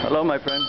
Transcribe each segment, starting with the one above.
Hello, my friend.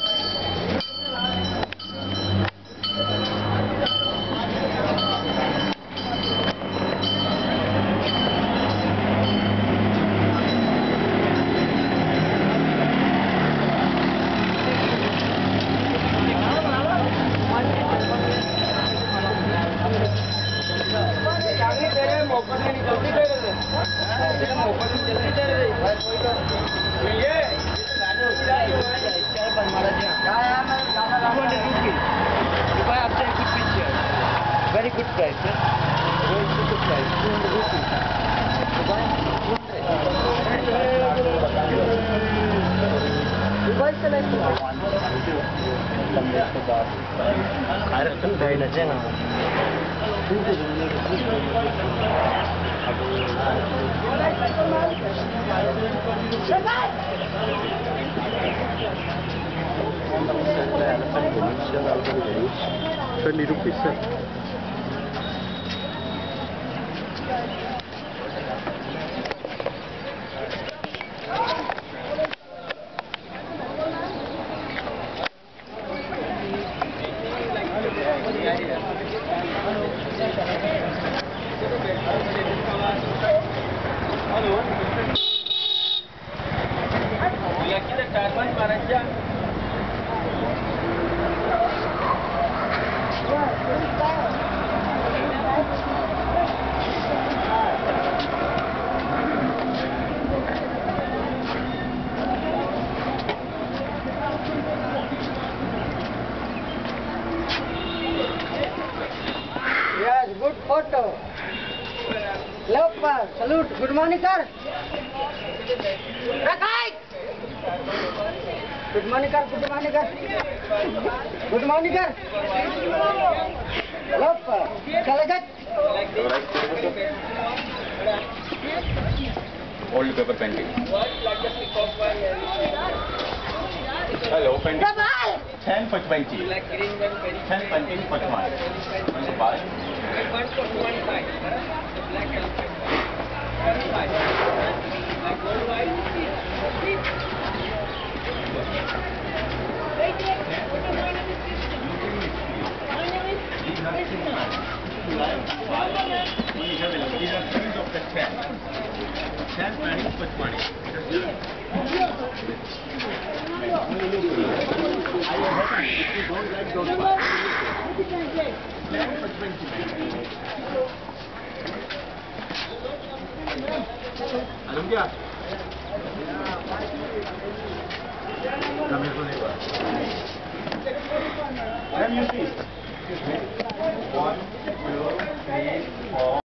Very good price, sir. Very good price. 200 rupees. ₹20, sir. Yes, good photo. Love, salute. Good morning, sir. Rakai. Good morning, sir. Good morning, sir. Good morning, sir. Love, Kalagat. Old paper painting. Hello, painting. 10 for 20. 10 painting for 20. Bye. These are series of the 10. 10 paintings for 20. Don't buy. 10 for 20. Alumgia. Come here for the